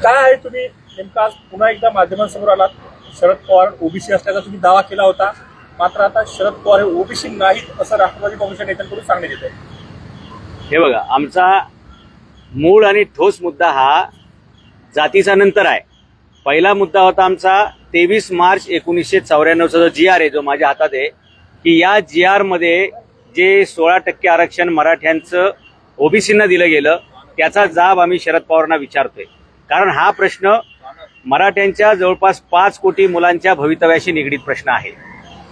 काय आहे तुम्ही नेमका आज पुन्हा एकदा माध्यमांसमोर आलात? शरद पवार ओबीसी असल्याचा तुम्ही दावा केला होता, मात्र आता शरद पवार हे ओबीसी नाहीत असं राष्ट्रवादी काँग्रेसच्या नेत्यांकडून सांगण्यात येत आहे. हे बघा, आमचा मूळ आणि ठोस मुद्दा हा जातीचा नंतर आहे. पहिला मुद्दा होता आमचा 23 मार्च 1994चा जो GR आहे, जो माझ्या हातात आहे, की या GR मध्ये जे 16% आरक्षण मराठ्यांचं ओबीसींना दिलं गेलं त्याचा जाब आम्ही शरद पवारांना विचारतोय. कारण हा प्रश्न मराठ्यांच्या जवळपास 5 कोटी मुलांच्या भवितव्याशी निगडीत प्रश्न आहे.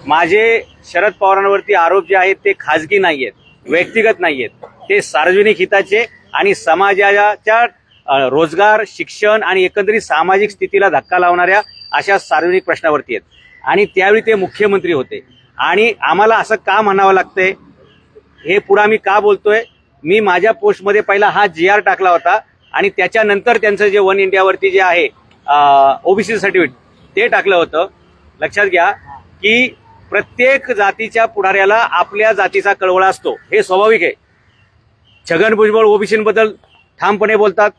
माझे शरद पवारांवरती आरोप जे आहेत ते खाजगी नाही आहेत, व्यक्तिगत नाही आहेत, ते सार्वजनिक हिताचे आणि समाजाच्या रोजगार, शिक्षण आणि एकंदरीत सामाजिक स्थितीला धक्का लावणाऱ्या अशा सार्वजनिक प्रश्नावरती आहेत. आणि त्यावेळी ते मुख्यमंत्री होते. आणि आम्हाला असं का म्हणावं लागतंय, हे पुढे मी का बोलतोय, मी माझ्या पोस्टमध्ये पहिला हा GR टाकला होता आणि त्याच्यानंतर त्यांचं जे वन इंडियावरती जे आहे ओबीसी सर्टिफिकेट ते टाकलं होतं. लक्षात घ्या की प्रत्येक जातीच्या पुढाऱ्याला आपल्या जातीचा कळवळा असतो, हे स्वाभाविक आहे. छगन भुजबळ ओबीसींबद्दल ठामपणे बोलतात,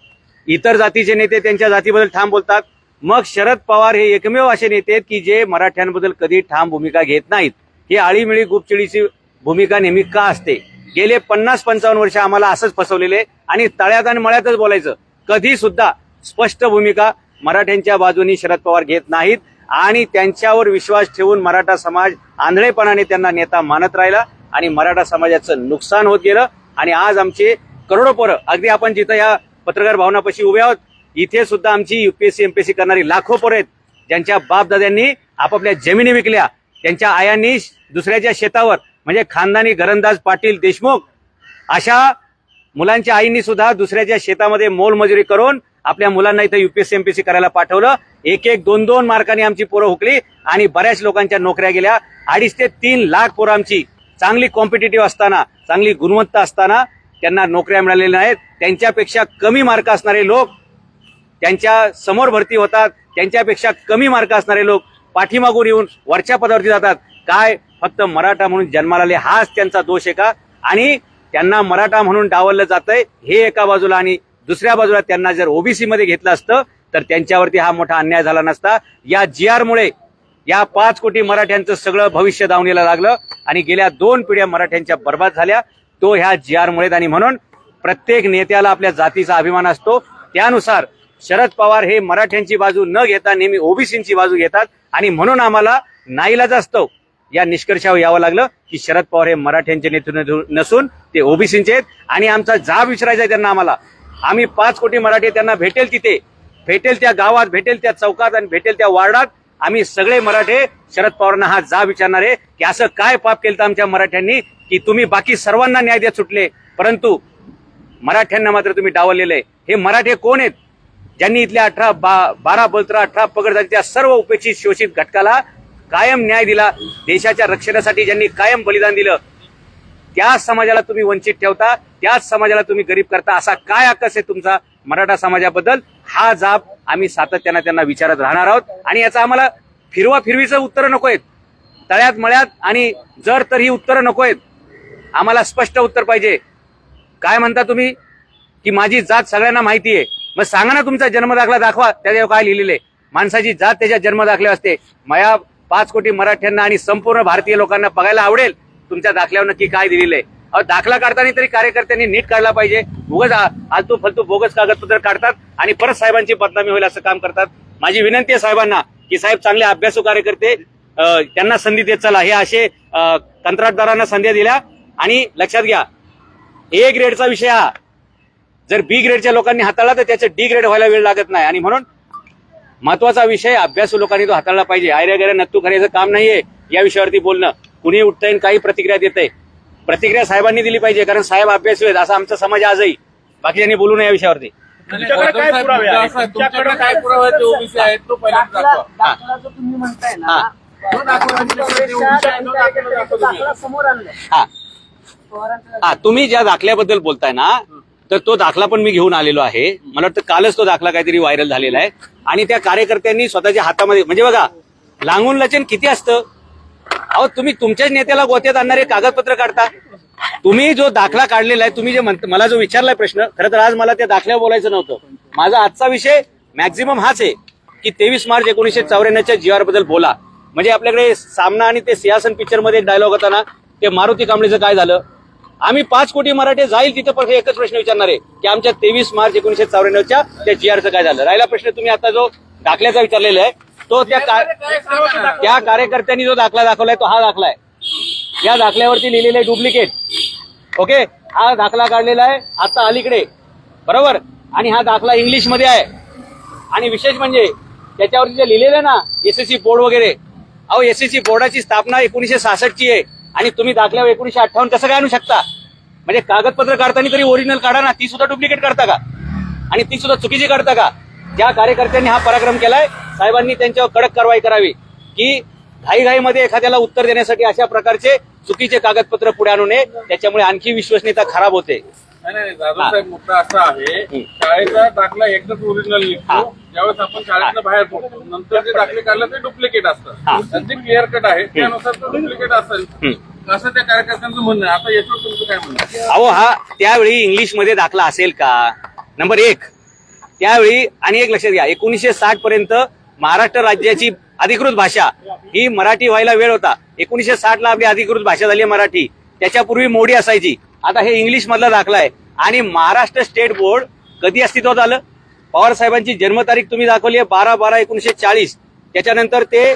इतर जातीचे नेते त्यांच्या जातीबद्दल ठाम बोलतात. मग शरद पवार हे एकमेव असे नेते आहेत की जे मराठ्यांबद्दल कधी ठाम भूमिका घेत नाहीत. ही आळीमिळी गुपचिडीची भूमिका नेहमी का असते? गेले 50-55 वर्ष आम्हाला असंच फसवलेले आणि तळ्यात आणि मळ्यातच बोलायचं. कधी सुद्धा स्पष्ट भूमिका मराठ्यांच्या बाजूनी शरद पवार घेत नाहीत आणि त्यांच्यावर विश्वास ठेवून मराठा समाज आंधळेपणाने त्यांना नेता मानत राहिला आणि मराठा समाजाचं नुकसान होत गेलं. आणि आज आमचे करोडो पोरं, अगदी आपण जिथं या पत्रकार भवनापाशी उभे आहोत, इथे सुद्धा आमची UPSC MPSC करणारी लाखो पोरं आहेत, ज्यांच्या बापदाद्यांनी आपापल्या जमिनी विकल्या, त्यांच्या आयांनी दुसऱ्याच्या शेतावर, म्हणजे खानदानी घरंदाज पाटील देशमुख अशा मुलांच्या आईंनी सुद्धा दुसऱ्याच्या शेतामध्ये मोलमजुरी करून आपल्या मुलांना इथं UPSC MPSC करायला पाठवलं. 1-1, 2-2 मार्कांनी आमची पोरं हुकली आणि बऱ्याच लोकांच्या नोकऱ्या गेल्या. 2.5 ते 3 लाख पोरं आमची चांगली कॉम्पिटिटिव्ह असताना, चांगली गुणवत्ता असताना त्यांना नोकऱ्या मिळालेल्या नाहीत. त्यांच्यापेक्षा कमी मार्क असणारे लोक त्यांच्या समोर भरती होतात, त्यांच्यापेक्षा कमी मार्क असणारे लोक पाठीमागून येऊन वरच्या पदावरती जातात. काय फक्त मराठा म्हणून जन्माला आले हाच त्यांचा दोष आहे का? आणि त्यांना मराठा म्हणून डावललं जातंय हे एका बाजूला, आणि दुसऱ्या बाजूला त्यांना जर ओबीसी मध्ये घेतलं असतं तर त्यांच्यावरती हा मोठा अन्याय झाला नसता. या GR मुळे या 5 कोटी मराठ्यांचं सगळं भविष्य दावणीला लागलं आणि गेल्या 2 पिढ्या मराठ्यांच्या बर्बाद झाल्या, तो ह्या GR मुळे. आणि म्हणून प्रत्येक नेत्याला आपल्या जातीचा अभिमान असतो. त्यानुसार शरद पवार हे मराठ्यांची बाजू न घेता नेहमी ओबीसींची बाजू घेतात आणि म्हणून आम्हाला नाईलाजास्तव या निष्कर्षावर यावं लागलं की शरद पवार हे मराठ्यांचे नेते नसून ते ओबीसींचे आहेत. आणि आमचा जाब विचारायचा आहे त्यांना. आम्ही 5 कोटी मराठी त्यांना भेटेल तिथे, भेटेल त्या गावात, भेटेल त्या चौकात आणि भेटेल त्या वार्डात आम्ही सगळे मराठे शरद पवारांना हा जाब विचारणार आहे की असं काय पाप केलं आमच्या मराठ्यांनी की तुम्ही बाकी सर्वांना न्याय देत सुटले, परंतु मराठ्यांना मात्र तुम्ही डावललेले. हे मराठे कोण आहेत? ज्यांनी इथल्या 12 बलत्रा 18 पगड जातीच्या सर्व उपेक्षित शोषित घटकाला कायम न्याय दिला, देशाच्या रक्षणासाठी ज्यांनी कायम बलिदान दिलं, त्याच समाजाला तुम्ही वंचित ठेवता, त्याच समाजाला तुम्ही गरीब करता. असा काय आकस आहे तुमचा मराठा समाजाबद्दल? हा जाब आम्ही सातत्यानं त्यांना विचारत राहणार आहोत. आणि याचा आम्हाला फिरवीचं उत्तरं नको आहेत, तळ्यात मळ्यात आणि जर तर ही उत्तरं नको आहेत. आम्हाला स्पष्ट उत्तर पाहिजे. काय म्हणता तुम्ही की माझी जात सगळ्यांना माहिती आहे? मग सांगा ना, तुमचा जन्मदाखला दाखवा, त्याच्यावर काय लिहिलेले. माणसाची जात त्याच्या जन्मदाखले असते. मला 5 कोटी मराठ्यांना आणि संपूर्ण भारतीय लोकांना बघायला आवडेल तुमच्या दाखल्यावर नक्की काय दिलेलं आहे. दाखला काढताना तरी कार्यकर्त्यांनी नीट काढला पाहिजे. उगाच आलतू फलतू बोगस कागदपत्र काढतात आणि परत साहेबांची बदनामी होईल असं काम करतात. माझी विनंती आहे साहेबांना की साहेब चांगले अभ्यासू कार्यकर्ते, त्यांना संधी देत चला. हे असे कंत्राटदारांना संधी दिल्या. आणि लक्षात घ्या, A ग्रेडचा विषय हा जर B ग्रेडच्या लोकांनी हाताळला तर त्याचं D ग्रेड व्हायला वेळ लागत नाही. आणि म्हणून महत्वाचा विषय अभ्यासू लोकांनी तो हाताळला पाहिजे. आयऱ्या नत्तू करायचं काम नाहीये या विषयावरती बोलणं. कुणी उठतंय काही प्रतिक्रिया देतंय, प्रतिक्रिया साहेबांनी दिली पाहिजे, कारण साहेब अभ्यासू आहेत असा आमचा समाज आजही. बाकीच्यांनी बोलू नये या विषयावरती. तुमच्याकडे काय पुरावे आहेत? तुमच्याकडे काय पुरावे आहेत? ओबीसी आहेत तो पहिल्यांदा दाखवा. जो तुम्ही म्हणताय ना, समोर आणलं. तुम्ही ज्या दाखल्याबद्दल बोलताय ना, तर तो दाखला पण मी घेऊन आलेलो आहे. मला वाटतं कालच तो दाखला काहीतरी व्हायरल झालेला आहे. आणि त्या कार्यकर्त्यांनी स्वतःच्या हातामध्ये, म्हणजे बघा लांगून लचन किती असतं. अहो, तुम्ही तुमच्याच नेत्याला गोत्यात आणणारे कागदपत्र काढता. तुम्ही जो दाखला काढलेला आहे, तुम्ही जे मला जो विचारलाय प्रश्न, खरं तर आज मला त्या दाखल्यावर बोलायचं नव्हतं. माझा आजचा विषय मॅक्झिमम हाच आहे की 23 मार्च 1994च्या GR बद्दल बोला. म्हणजे आपल्याकडे सामना आणि ते सिंहासन पिक्चर मध्ये एक डायलॉग होता ना, ते मारुती कांबळेचं काय झालं. आम्ही 5 कोटी मराठे जाईल तिथं पण एकच प्रश्न विचारणार आहे की आमच्या 23 मार्च 1994च्या त्या GRचं काय झालं. राहिला प्रश्न तुम्ही आता जो दाखल्याचा विचारलेला आहे, तो त्या कार्यकर्त्यांनी जो दाखला दाखवलाय तो हा दाखला आहे. या दाखल्यावरती लिहिलेलं आहे डुप्लिकेट. ओके, हा दाखला काढलेला आहे आता अलीकडे, बरोबर. आणि हा दाखला इंग्लिश मध्ये आहे. आणि विशेष म्हणजे त्याच्यावरती जे लिहिलेलं आहे ना, SSC बोर्ड वगैरे, अहो SSC बोर्डाची स्थापना 1966ची आहे आणि तुम्ही दाखल्यावर 1958 कसं काय आणू शकता. म्हणजे कागदपत्र काढताना तरी ओरिजिनल काढा ना, ती सुद्धा डुप्लिकेट काढता का, आणि ती सुद्धा चुकीची काढता का. ज्या कार्यकर्त्यांनी हा पराक्रम केलाय, साहेबांनी त्यांच्यावर कडक कारवाई करावी की घाईघाईमध्ये एखाद्याला उत्तर देण्यासाठी अशा प्रकारचे चुकीचे कागदपत्र पुढे आणू नये, त्याच्यामुळे आणखी विश्वसनीयता खराब होते. नाही दादासाहेब, मुद्दा असा आहे, शाळेचा दाखला एकदाच ओरिजिनल निघतो ज्यावेळेस आपण शाळेतनं बाहेर पडतो. नंतर जे दाखले काढले ते डुप्लिकेट असतात. त्यांचे क्लिअर कट आहे, त्यानुसार तो डुप्लिकेट असेल असं त्या कार्यकर्त्यांचं म्हणणं आहे. आता याच्यावर तुमचं काय म्हणणं आहे? अहो, हा त्यावेळी इंग्लिश मध्ये दाखला असेल का, नंबर 1. त्यावेळी आणि एक लक्षात घ्या, 1960 पर्यंत महाराष्ट्र राज्याची अधिकृत भाषा ही मराठी व्हायला वेळ होता. 1960ला आपली अधिकृत भाषा झाली मराठी. त्याच्यापूर्वी मोडी असायची. आता हे इंग्लिश मधला दाखला आहे. आणि महाराष्ट्र स्टेट बोर्ड कधी अस्तित्वात आलं, पवार साहेबांची जन्मतारीख तुम्ही दाखवली आहे 12/12/1940. त्याच्यानंतर ते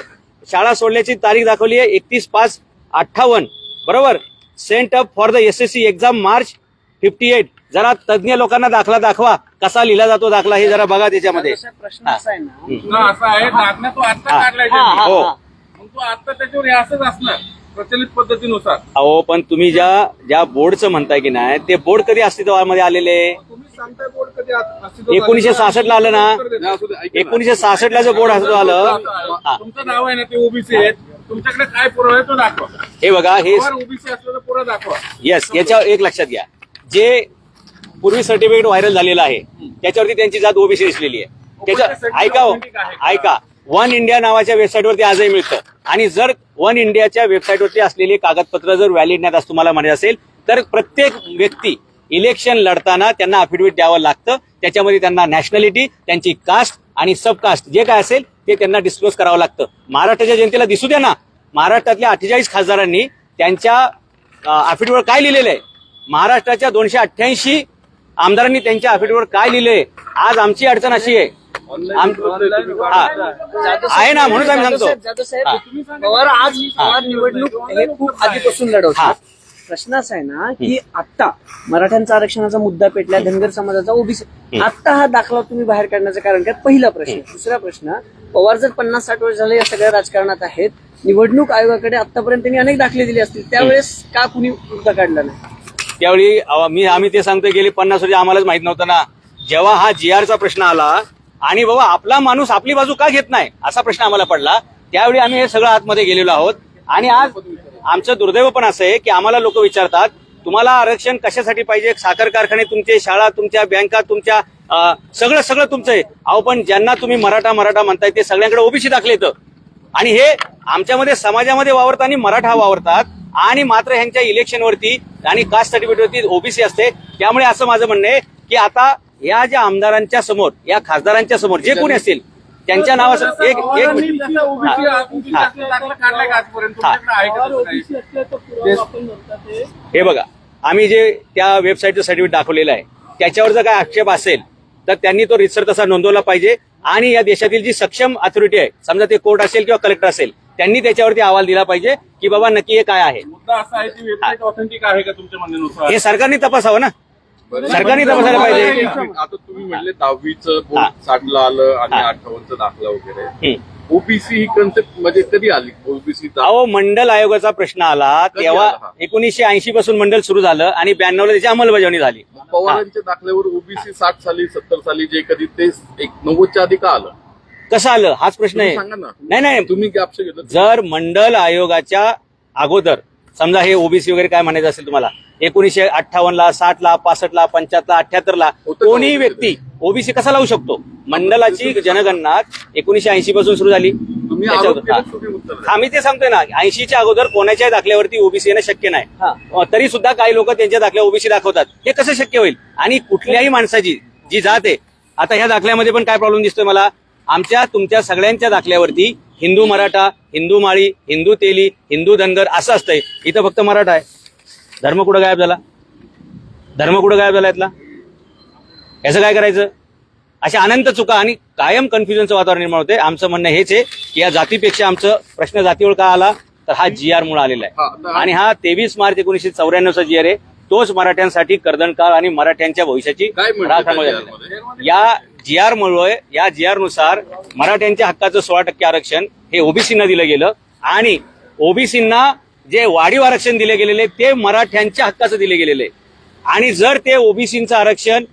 शाळा सोडल्याची तारीख दाखवली आहे 31/5/58, बरोबर. Sent up for the SSC exam March 58. जरा तज्ञ लोकांना दाखला दाखवा, कसा लिहिला जातो दाखला हे जरा बघा त्याच्यामध्ये. प्रश्न असा आहे ना, मुद्दा असा आहे, दाखला तो आत्ता काढलाय त्यांनी. मग तो आत्ता त्याच्यावर हे असंच असणार प्रचलित पद्धतीनुसार. अहो, पण तुम्ही ज्या बोर्डचं म्हणताय की नाही, ते बोर्ड कधी अस्तित्वामध्ये आलेले. तुम्ही सांगताय बोर्ड कधी अस्तित्वात 1966ला आलं ना, 1966ला जो बोर्ड अस्तित्वात आलं. तुमचं नाव आहे ना, ते ओबीसी आहेत. तुमच्याकडे काय पुरावा आहे तो दाखवा. हे बघा, हे ओबीसी असलेला पुरा दाखवा. येस, याच्यावर एक लक्षात घ्या, जे पूर्वी सर्टिफिकेट व्हायरल झालेलं आहे त्याच्यावरती त्यांची जात ओबीसी दिसलेली आहे. त्याच्या ऐका, वन इंडिया नावाच्या वेबसाईटवरती आजही मिळतं. आणि जर वन इंडियाच्या वेबसाईटवरती असलेली कागदपत्र जर व्हॅलिड नाही असं तुम्हाला म्हणायचं असेल तर प्रत्येक व्यक्ती इलेक्शन लढताना त्यांना अफिडेव्हिट द्यावं लागतं. त्याच्यामध्ये त्यांना नॅशनॅलिटी, त्यांची कास्ट आणि सबकास्ट जे काय असेल ते त्यांना डिस्क्लोज करावं लागतं. महाराष्ट्राच्या जनतेला दिसू द्या ना, महाराष्ट्रातल्या 48 खासदारांनी त्यांच्या अफिडेव्हिटवर काय लिहिलेलं आहे, महाराष्ट्राच्या 288 आमदारांनी त्यांच्या अफिडेव्हिटवर काय लिहिलंय. आज आमची अडचण अशी आहे, आहे ना, म्हणून आम्ही सांगतो. जाधव साहेब, पवार निवडणूक हे खूप आधीपासून लढवतात. प्रश्न असा आहे ना की आता मराठ्यांचा आरक्षणाचा मुद्दा पेटला, धनगर समाजाचा, ओबीसी, आता हा दाखला तुम्ही बाहेर काढण्याचं कारण काय, पहिला प्रश्न. दुसरा प्रश्न, पवार जर 50-60 वर्ष झाले या सगळ्या राजकारणात आहेत, निवडणूक आयोगाकडे आतापर्यंत त्यांनी अनेक दाखले दिले असतील, त्यावेळेस का कुणी मुद्दा काढला नाही. त्यावेळी आम्ही ते सांगतोय, गेली 50 वर्ष आम्हालाच माहित नव्हतं ना. जेव्हा हा GRचा प्रश्न आला आणि बाबा आपला माणूस आपली बाजू का घेत नाही असा प्रश्न आम्हाला पडला, त्यावेळी आम्ही हे सगळं आतमध्ये गेलेलो आहोत. आणि आज आमचं दुर्दैव पण असं आहे की आम्हाला लोक विचारतात, तुम्हाला आरक्षण कशासाठी पाहिजे, साखर कारखाने तुमचे, शाळा तुमच्या, बँका तुमच्या, सगळं तुमचं आहे. अहो, पण ज्यांना तुम्ही मराठा म्हणताय ते सगळ्यांकडे ओबीसी दाखले येतं. आणि हे आमच्यामध्ये समाजामध्ये वावरतात, मराठा वावरतात, आणि मात्र ह्यांच्या इलेक्शनवरती आणि कास्ट सर्टिफिकेटवरती ओबीसी असते. त्यामुळे असं माझं म्हणणं आहे की आता या ज्या आमदारांच्या समोर, या खासदारांच्या समोर जे कोणी असतील त्यांच्या नावाचं एक मिनिट, हे बघा, आम्ही जे त्या वेबसाईटचं सर्टिफिकेट दाखवलेलं आहे त्याच्यावर जर काय आक्षेप असेल तर त्यांनी तो रितसर तसा नोंदवला पाहिजे. आणि या देशातील जी सक्षम अथॉरिटी आहे, समजा ते कोर्ट असेल किंवा कलेक्टर असेल, त्यांनी त्याच्यावरती अहवाल दिला पाहिजे की बाबा नक्की हे काय आहे. मुद्दा असा आहे की वेबसाईट ऑथेंटिक आहे का तुमच्या म्हणण्यानुसार, हे सरकारने तपासावं ना, सरकारने तपासायला पाहिजे. आता तुम्ही म्हणले 10वीचं बोर्ड 60ला आलं आणि 58चा दाखला वगैरे, ओबीसी ही कन्सेप्ट म्हणजे कधी आली ओबीसी? अहो, मंडल आयोगाचा प्रश्न आला तेव्हा 1980 पासून मंडल सुरू झालं आणि 92ला त्याची अंमलबजावणी झाली. पवारांच्या दाखल्यावर ओबीसी 60 साली 70 साली जे कधी ते 90च्या आधी का आलं, कसं आलं हाच प्रश्न आहे. सांगा ना. नाही, तुम्ही गॅप्स घेतलं. जर मंडल आयोगाच्या अगोदर समजा हे ओबीसी वगैरे काय म्हणायचं असेल तुम्हाला, 1958ला, 60ला, 65ला, 75ला, 78ला कोणी व्यक्ती ओबीसी कसा लावू शकतो. मंडलाची जनगणना 1980 पासून सुरू झाली. तुम्ही त्याच्या आरोप अगोदर- केले, तुम्ही उत्तर द्या. आम्ही ते सांगतोय ना 80च्या अगोदर कोणाच्याही दाखल्यावरती ओबीसी येणं शक्य हा. नाही तरी सुद्धा काही लोक त्यांच्या दाखल्या ओबीसी दाखवतात. हे कसं शक्य होईल? आणि कुठल्याही माणसाची जी जात आहे, आता ह्या दाखल्यामध्ये पण काय प्रॉब्लेम दिसतोय मला, आमच्या तुमच्या सगळ्यांच्या दाखल्यावरती हिंदू मराठा, हिंदू माळी, हिंदू तेली, हिंदू धनगर असं असतंय. इथं फक्त मराठा आहे. धर्म कुठं गायब झाला? धर्म कुठं गायब झाला यातला? याचं काय करायचं? अशा अनंत चुका आणि कायम कन्फ्युजनचं वातावरण निर्माण होते. आमचं म्हणणं हेच आहे की या जातीपेक्षा आमचं प्रश्न जातीवर का आला तर हा GR मुळे आलेला आहे. आणि हा 23 मार्च 1994चा GR आहे. तोच मराठ्यांसाठी कर्दनकाळ आणि मराठ्यांच्या भविष्याची काय म्हणतात राखण त्या झालेला GR आहे. या GR मुळे, या GR नुसार मराठ्यांच्या हक्काचं 16% आरक्षण हे ओबीसींना दिलं गेलं आणि ओबीसींना जे वाढीव आरक्षण दिले गेलेले ते मराठ्यांच्या हक्काचं दिले गेलेले. आणि जर ते ओबीसींचं आरक्षण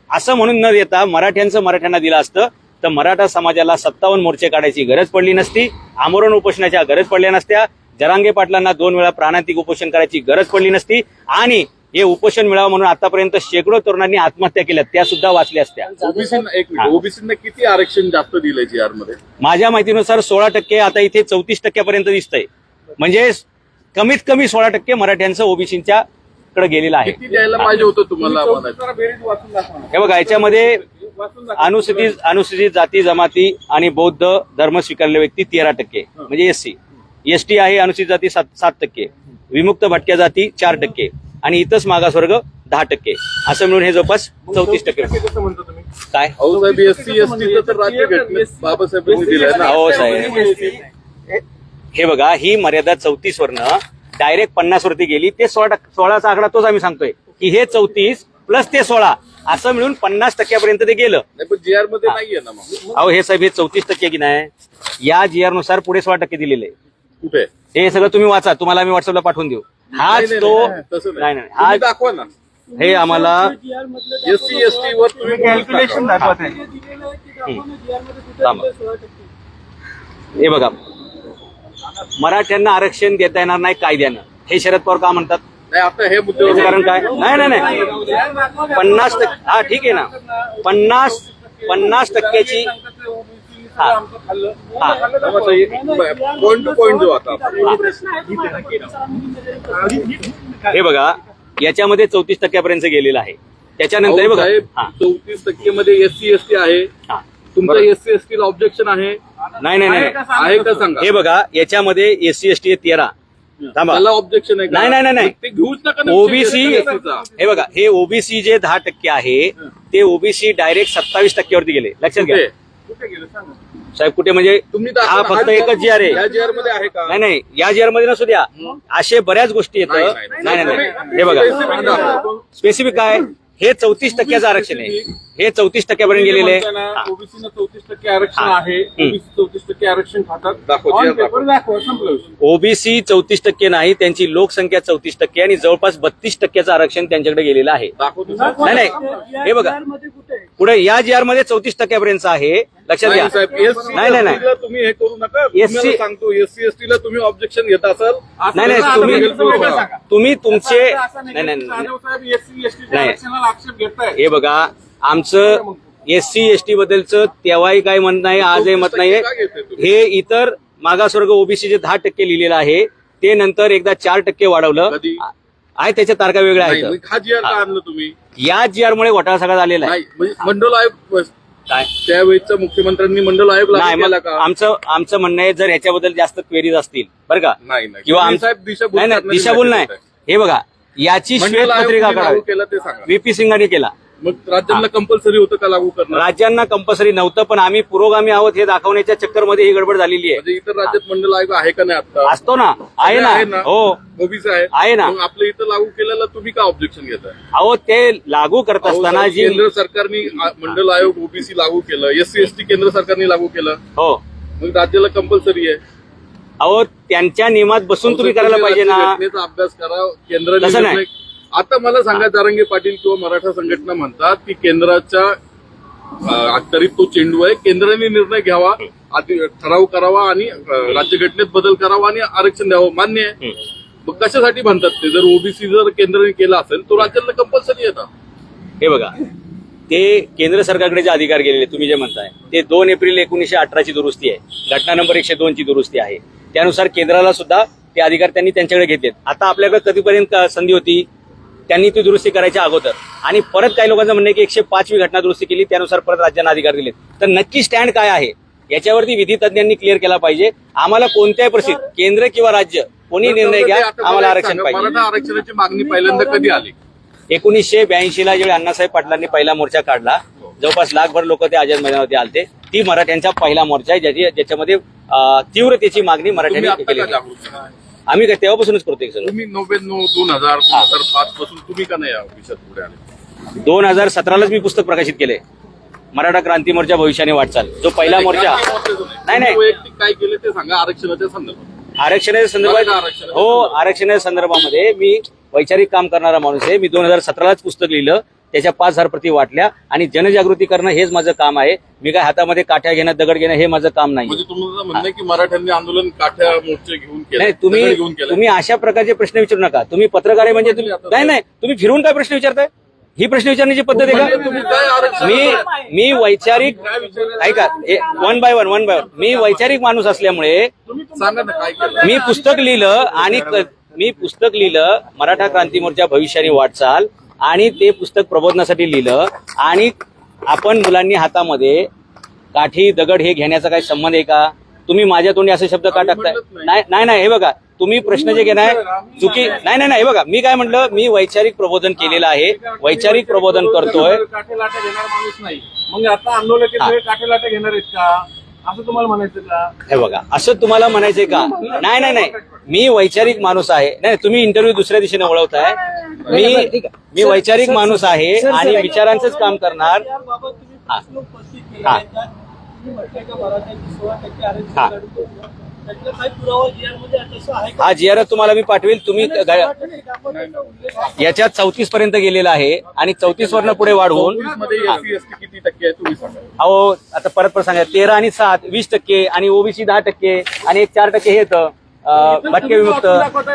असं म्हणून न देता मराठ्यांचं मराठ्यांना दिलं असतं तर मराठा समाजाला 57 मोर्चे काढायची गरज पडली नसती, आमरण उपोषणाच्या गरज पडल्या नसत्या, जरांगे पाटलांना 2 वेळा प्राणांतिक उपोषण करायची गरज पडली नसती आणि हे उपोषण मिळावं म्हणून आतापर्यंत शेकडो तरुणांनी आत्महत्या केल्या, त्या सुद्धा वाचल्या असत्या. ओबीसींना एक मिनिट, ओबीसींना किती आरक्षण जास्त दिलंय GR मध्ये? माझ्या माहितीनुसार 16%, आता इथे 34% दिसतंय. म्हणजे कमीत कमी 16% मराठ्यांचं ओबीसीच्या कडे गेलेलं आहे. किती द्यायला पाहिजे होतं तुम्हाला? जरा बेरीज वाचून दाखवा ना. हे बघा, याच्यामध्ये वाचून दाखवा. अनुसूचित जाती जमाती आणि बौद्ध धर्म स्वीकारलेले व्यक्ती 13%, म्हणजे SC. ST आहे अनुसूचित जाती 7%, विमुक्त भटक्या जाती 4% आणि इतरच मागासवर्ग 10%. असं मिळून हे जवळपास 34%. कसं म्हणता तुम्ही? काय अहो साहेब, SC ST तर राज्य घटनेत बाबासाहेबांनी दिलंय ना. हो साहेब, हे बघा, ही मर्यादा 34 वरनं डायरेक्ट 50 वरती गेली. ते 16चा आकडा तोच आम्ही सांगतोय की हे 34 प्लस ते 16 असं मिळून 50% ते गेलं. नाही, पण GR मध्ये नाहीये ना मग. अहो हे साहेब, हे 34% की नाही, या GR नुसार पुढे 16% दिलेले. कुठे? हे सगळं तुम्ही वाचा, तुम्हाला आम्ही व्हॉट्सअपला पाठवून देऊ. हाच नाही, तो नाही, तसं नाही नाही. हा तुम्ही दाखवा ना. हे आम्हाला SC ST वर तुम्ही कॅल्क्युलेशन थांबा. हे बघा, मराठ्यांना आरक्षण देता येणार नाही कायद्यानं, हे शरद पवार का म्हणतात? नाही, आता हे त्याचं मुद्द्यावर कारण काय? नाही 50%. हा ठीक आहे ना, 50%ची हा. हा. पॉईंट टू पॉईंट जो आता हे बघा, याच्यामध्ये 34% गेलेलं आहे. त्याच्यानंतर हे बघा, हा 34% मध्ये SC ST आहे. हा. तुमचं SC ST ला ऑब्जेक्शन आहे? नाही आहे का सांगा? हे बघा, याच्यामध्ये SC ST 13. थांबा, त्याला ऑब्जेक्शन आहे का? नाही. ते घेऊच नका ना ओबीसी, SC चा. हे बघा, हे ओबीसी जे 10% आहे ते ओबीसी डायरेक्ट 27% वरती गेले. लक्षात घ्या कुठे? कुठे गेलं सांगा. साहेब, कुठे म्हणजे तुम्ही हा दाखवा. फक्त एकच GR आहे. या GR मध्ये आहे का? नाही, या GR मध्ये नसू द्या, असे बऱ्याच गोष्टी येतं. नाही, हे बघा, स्पेसिफिक काय, हे 34% आरक्षण आहे. हे 34% गेलेले आहे. ओबीसीनं 34% आरक्षण आहे. ओबीसी 34% आरक्षण खातात. दाखवा, On GR paper दाखवा, संपलं विषय. ओबीसी 34% नाही, त्यांची लोकसंख्या 34% आणि जवळपास 32% आरक्षण त्यांच्याकडे गेलेलं आहे. दाखवतो नाही, हे बघा, पुढे या GR मध्ये 34% आहे. लक्षात घ्या. नाही. तुम्ही हे करू नका. SC तुम्हाला सांगतो SC ST ला तुम्ही ऑब्जेक्शन घेत असाल. नाही, तुम्ही तुमचे नाही. साहेब SC ST नाही. आरक्षणाला आक्षेप घेताय. हे बघा, आमचं SC ST बद्दलचं तेव्हाही काही मत नाही, आजही मत नाहीये. हे इतर मागासवर्ग ओबीसीचे 10% लिहिलेलं आहे. ते नंतर एकदा 4% वाढवलं कधी? आहे. त्याच्या तारखा वेगळ्या नाही, आहेत. मग हा GR का आणलं तुम्ही? या GR मुळे घोटाळा सगळा झालेला आहे. नाही, म्हणजे मंडल आयोग काय त्यावेळेच्या मुख्यमंत्र्यांनी मंडल आयोग नाही, लागू मग केला का? आमचं म्हणणं आहे, जर ह्याच्याबद्दल जास्त क्वेरीज असतील बरं का, नाही. किंवा तुम्ही साहेब दिशाभूल नाही करणारी दिशाभूल नाही. माहिती हे बघा, याची मंडल आयोग श्वेतपत्रिका कोणी लागू काढावी. केलं ते सांगा. VP सिंगांनी केला. मग राज्यांना कंपल्सरी होतं का लागू करणं? राज्यांना कंपल्सरी नव्हतं, पण आम्ही पुरोगामी आहोत हे दाखवण्याच्या चक्करमध्ये ही गडबड झालेली आहे. म्हणजे इतर राज्यात मंडल आयोग आहे का नाही आता? असतो ना, आहे ना. हो, ओबीसी आहे. आहे ना. मग आपल्या इथं लागू केलेला तुम्ही का ऑब्जेक्शन घेताय? अहो ते लागू करत अहो, असताना साहेब, जी केंद्र सरकारने मंडल आयोग ओबीसी लागू केलं, SC ST केंद्र सरकारने लागू केलं, हो, मग राज्याला कंपल्सरी आहे. अहो त्यांच्या नियमात बसून तुम्ही करायला पाहिजे ना. राज्यघटनेचा अभ्यास करा. केंद्राने तसं नाही. निर्णय- आता मला सांगा, जरांगे पाटील किंवा मराठा संघटना म्हणतात की केंद्राच्या अखत्यारीत तो चेंडू आहे, केंद्राने निर्णय घ्यावा, आधी ठराव करावा आणि राज्यघटनेत बदल करावा आणि आरक्षण द्यावं. मान्य आहे. मग कशासाठी म्हणतात ते? जर ओबीसी जर केंद्राने केला असेल तो राज्याला कंपल्सरी आहे ना. हे बघा, ते केंद्र सरकारकडे जे अधिकार गेलेले तुम्ही जे म्हणताय ते 2 एप्रिल 1918 दुरुस्ती आहे, घटना नंबर 102 ची दुरुस्ती आहे. त्यानुसार केंद्राला सुद्धा ते अधिकार त्यांनी त्यांच्याकडे घेतलेत. आता आपल्याकडे कधीपर्यंत संधी होती? त्यांनी ती दुरुस्ती करायच्या अगोदर. आणि परत काही लोकांचं म्हणणं आहे की 105वी घटना दुरुस्ती केली, त्यानुसार परत राज्यांना अधिकार दिलेत. तर नक्की स्टँड काय आहे याच्यावरती विधी तज्ञांनी क्लिअर केला पाहिजे. आम्हाला कोणत्याही परिस्थितीत केंद्र किंवा राज्य कोणी निर्णय घ्या, आम्हाला आरक्षण पाहिजे. मराठा आरक्षणाची मागणी पहिल्यांदा कधी आली? 1982 ला जेव्हा अण्णासाहेब पाटलांनी पहिला मोर्चा काढला, जवळपास लाखभर लोक ते आझाद मैदानावरती आलते. ती मराठ्यांचा पहिला मोर्चा आहे ज्याच्यामध्ये तीव्रतेची मागणी मराठ्यांनी तुम्ही केली. आता का जागरूक झाला? आम्ही तेव्हापासूनच करतोय सगळं. तुम्ही 99, 2000, 2005 पासून तुम्ही का नाही या विषयात पुढे आले? 2017लाच मी पुस्तक प्रकाशित केले, मराठा क्रांती मोर्चा भविष्याने वाटचाल, जो पहिला मोर्चा. नाही तुम्ही वैयक्तिक काय केले ते सांगा आरक्षणाच्या संदर्भात. आरक्षणाच्या संदर्भात आरक्षण. हो, आरक्षणाच्या संदर्भामध्ये मी वैचारिक काम करणारा माणूस आहे. मी 2017लाच पुस्तक लिहिलं, त्याच्या 5,000 प्रती वाटल्या आणि जनजागृती करणं हेच माझं काम आहे. मी काय हातामध्ये काठ्या घेणं, दगड घेणं हे माझं काम नाही. म्हणजे तुमचं म्हणणं आहे की मराठ्यांनी आंदोलन काठ्या मोर्चे घेऊन केलं, नाही, दगड घेऊन केलं. तुम्ही अशा प्रकारचे प्रश्न विचारू नका. तुम्ही पत्रकार आहे म्हणजे नाही तुम्ही फिरून काय प्रश्न विचारताय? ही प्रश्न विचारण्याची पद्धत आहे म्हणजे का? तुम्ही काय आरक्षण मी वैचारिक ऐका, वन बाय वन मी वैचारिक माणूस असल्यामुळे सांगा ना काय केलं? मी पुस्तक लिहिलं मराठा क्रांती मोर्चा भविष्याने वाटचाल, आणि ते पुस्तक प्रबोधनासाठी लिहिलं. आणि आपण मुलांनी हातामध्ये काठी दगड हे घेण्याचा काही संबंध आहे का? तुम्ही माझ्या तोंडी असे शब्द का टाकताय? नाही, हे बघा, तुम्ही प्रश्न जे घेणार चुकी नाही, हे बघा, मी काय म्हटलं, मी वैचारिक प्रबोधन केलेलं आहे, वैचारिक प्रबोधन करतोय. काठे लाटे घेणार माणूस नाही. मग आता आंदोलक काठे लाटे घेणार आहेत का, असं तुम्हाला म्हणायचं का? हे बघा, असं तुम्हाला म्हणायचंय का? नाही, मी वैचारिक माणूस आहे. नाही, तुम्ही इंटरव्ह्यू दुसऱ्या दिशेने वळवताय. मी वैचारिक माणूस आहे आणि विचारांचंच काम करणार. हा GR तुम्हाला मी पाठवेल. तुम्ही याच्यात 34 पर्यंत गेलेला आहे आणि 34 वरनं पुढे वाढवून मध्ये SC, ST किती टक्के आहे तुम्ही सांगा. अहो आता परत सांगा, 13 आणि 7 20% आणि ओबीसी 10% आणि 4% हे येतं भटके विमुक्त.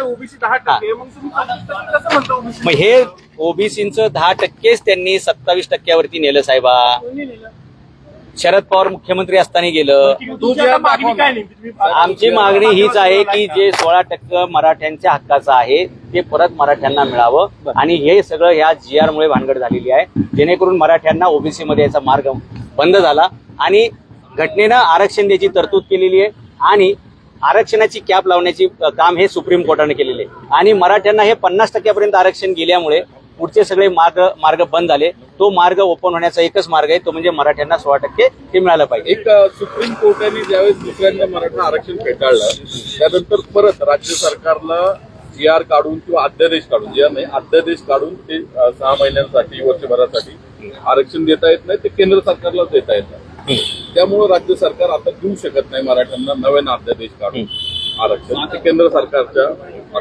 ओबीसी 10%. मग तुम्ही 25% कसं म्हणता ओबीसी? मग हे ओबीसीचं 10%च त्यांनी 27% नेलं साहेबा. शरद पवार मुख्यमंत्री असताना गेलं. तुमची मागणी काय नाही? आमची मागणी हीच आहे की जे 16% मराठ्यांच्या हक्काचं आहे ते परत मराठ्यांना मिळावं. आणि हे सगळं ह्या GR मुळे भानगड झालेली आहे, जेणेकरून मराठ्यांना ओबीसी मध्ये याचा मार्ग बंद झाला. आणि घटनेनं आरक्षण द्यायची तरतूद केलेली आहे आणि आरक्षणाची कॅप लावण्याची काम हे सुप्रीम कोर्टाने केलेले आहे. आणि मराठ्यांना हे 50% आरक्षण गेल्यामुळे पुढचे सगळे मार्ग बंद झाले. तो मार्ग ओपन होण्याचा एकच मार्ग आहे, तो म्हणजे मराठ्यांना 16% ते मिळालं पाहिजे. एक सुप्रीम कोर्टाने ज्यावेळेस दुसऱ्यांदा मराठा आरक्षण फेटाळलं, त्यानंतर परत राज्य सरकारला GR काढून किंवा अध्यादेश काढून, GR नाही अध्यादेश काढून ते 6 महिन्यांसाठी वर्षभरासाठी आरक्षण देता येत नाही, ते केंद्र सरकारलाच देता येत नाही. त्यामुळे राज्य सरकार आता देऊ शकत नाही मराठ्यांना नव्यानं अध्यादेश काढून आरक्षण. ते केंद्र सरकारच्या